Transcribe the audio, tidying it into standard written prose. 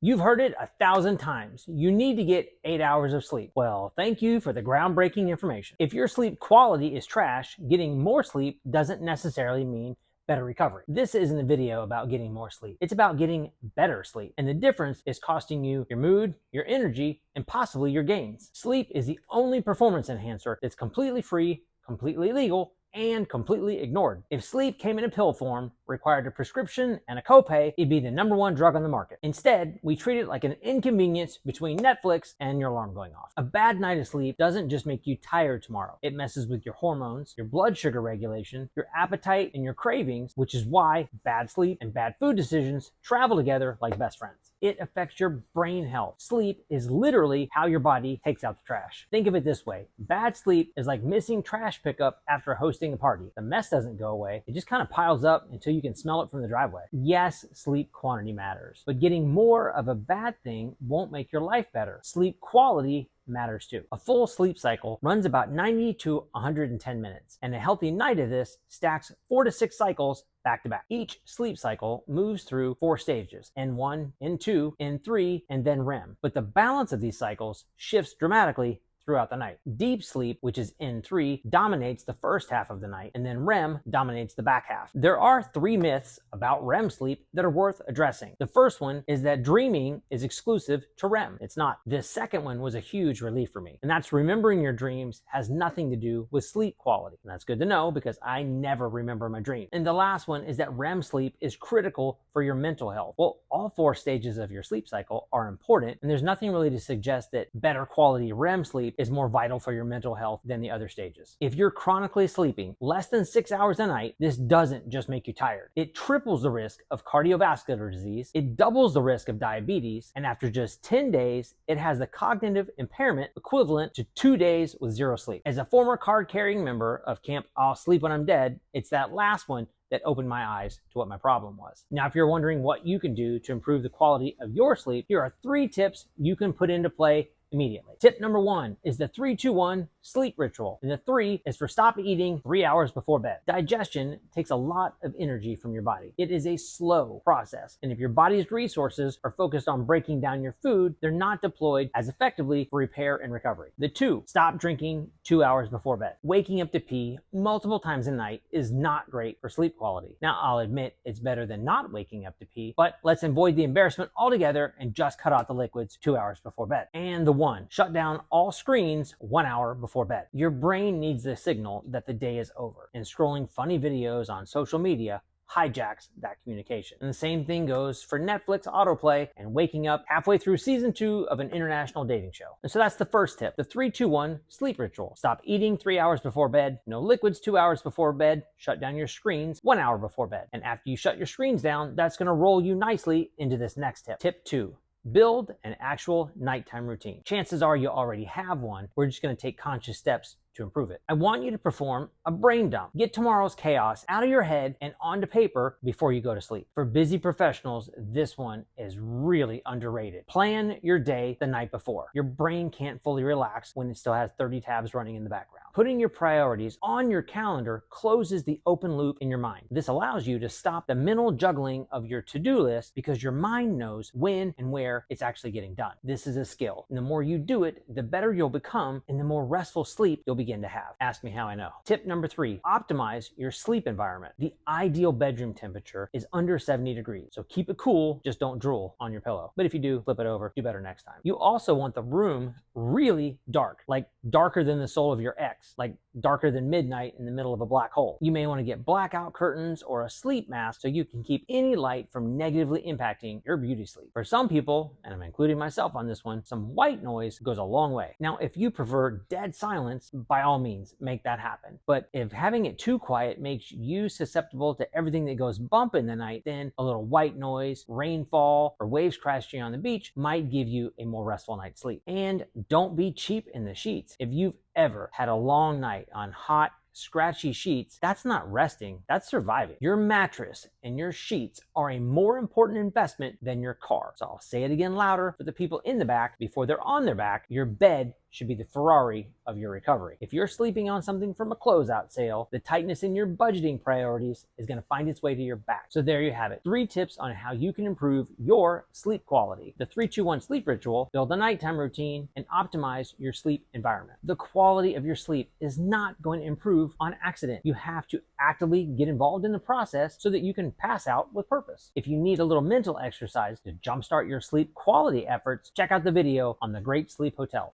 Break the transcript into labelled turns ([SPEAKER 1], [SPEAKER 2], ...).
[SPEAKER 1] You've heard it 1,000 times. You need to get 8 hours of sleep. Well, thank you for the groundbreaking information. If your sleep quality is trash, getting more sleep doesn't necessarily mean better recovery. This isn't a video about getting more sleep. It's about getting better sleep. And the difference is costing you your mood, your energy, and possibly your gains. Sleep is the only performance enhancer that's completely free, completely legal, and completely ignored. If sleep came in a pill form, required a prescription and a copay, it'd be the #1 drug on the market. Instead, we treat it like an inconvenience between Netflix and your alarm going off. A bad night of sleep doesn't just make you tired tomorrow. It messes with your hormones, your blood sugar regulation, your appetite, and your cravings, which is why bad sleep and bad food decisions travel together like best friends. It affects your brain health. Sleep is literally how your body takes out the trash. Think of it this way. Bad sleep is like missing trash pickup after hosting a party. The mess doesn't go away. It just kind of piles up until you can smell it from the driveway. Yes, sleep quantity matters, but getting more of a bad thing won't make your life better. Sleep quality matters too. A full sleep cycle runs about 90 to 110 minutes, and a healthy night of this stacks 4 to 6 cycles back to back. Each sleep cycle moves through 4 stages: N1, N2, N3, and then REM. But the balance of these cycles shifts dramatically throughout the night. Deep sleep, which is N3, dominates the first half of the night, and then REM dominates the back half. There are 3 myths about REM sleep that are worth addressing. The first one is that dreaming is exclusive to REM. It's not. The second one was a huge relief for me, and that's remembering your dreams has nothing to do with sleep quality. And that's good to know because I never remember my dreams. And the last one is that REM sleep is critical for your mental health. Well, all 4 stages of your sleep cycle are important, and there's nothing really to suggest that better quality REM sleep is more vital for your mental health than the other stages. If you're chronically sleeping less than 6 hours a night, this doesn't just make you tired. It triples the risk of cardiovascular disease, it doubles the risk of diabetes, and after just 10 days, it has the cognitive impairment equivalent to 2 days with 0 sleep. As a former card-carrying member of Camp I'll Sleep When I'm Dead, it's that last one that opened my eyes to what my problem was. Now, if you're wondering what you can do to improve the quality of your sleep, here are 3 tips you can put into play immediately. Tip number 1 is the 3-2-1 sleep ritual. And the 3 is for stop eating 3 hours before bed. Digestion takes a lot of energy from your body. It is a slow process. And if your body's resources are focused on breaking down your food, they're not deployed as effectively for repair and recovery. The 2, stop drinking 2 hours before bed. Waking up to pee multiple times a night is not great for sleep quality. Now, I'll admit it's better than not waking up to pee, but let's avoid the embarrassment altogether and just cut out the liquids 2 hours before bed. And the 1, shut down all screens 1 hour before bed. Your brain needs the signal that the day is over, and scrolling funny videos on social media hijacks that communication. And the same thing goes for Netflix autoplay and waking up halfway through season 2 of an international dating show. And so that's the first tip, the 3-2-1 sleep ritual. Stop eating 3 hours before bed, no liquids 2 hours before bed, shut down your screens 1 hour before bed. And after you shut your screens down, that's gonna roll you nicely into this next tip. Tip 2. Build an actual nighttime routine. Chances are you already have one. We're just going to take conscious steps to improve it. I want you to perform a brain dump. Get tomorrow's chaos out of your head and onto paper before you go to sleep. For busy professionals, this one is really underrated. Plan your day the night before. Your brain can't fully relax when it still has 30 tabs running in the background. Putting your priorities on your calendar closes the open loop in your mind. This allows you to stop the mental juggling of your to-do list because your mind knows when and where it's actually getting done. This is a skill, and the more you do it, the better you'll become and the more restful sleep you'll begin to have. Ask me how I know. Tip number 3, optimize your sleep environment. The ideal bedroom temperature is under 70 degrees, so keep it cool, just don't drool on your pillow. But if you do, flip it over, do better next time. You also want the room really dark, like darker than the soul of your ex, like darker than midnight in the middle of a black hole. You may want to get blackout curtains or a sleep mask so you can keep any light from negatively impacting your beauty sleep. For some people, and I'm including myself on this one, some white noise goes a long way. Now, if you prefer dead silence, by all means, make that happen. But if having it too quiet makes you susceptible to everything that goes bump in the night, then a little white noise, rainfall, or waves crashing on the beach might give you a more restful night's sleep. And don't be cheap in the sheets. If you've ever had a long night on hot, scratchy sheets, that's not resting, that's surviving. Your mattress and your sheets are a more important investment than your car. So I'll say it again louder for the people in the back before they're on their back. Your bed should be the Ferrari of your recovery. If you're sleeping on something from a closeout sale, the tightness in your budgeting priorities is going to find its way to your back. So there you have it. 3 tips on how you can improve your sleep quality. The 3-2-1 sleep ritual: build a nighttime routine and optimize your sleep environment. The quality of your sleep is not going to improve on accident. You have to actively get involved in the process so that you can pass out with purpose. If you need a little mental exercise to jumpstart your sleep quality efforts, check out the video on the Great Sleep Hotel.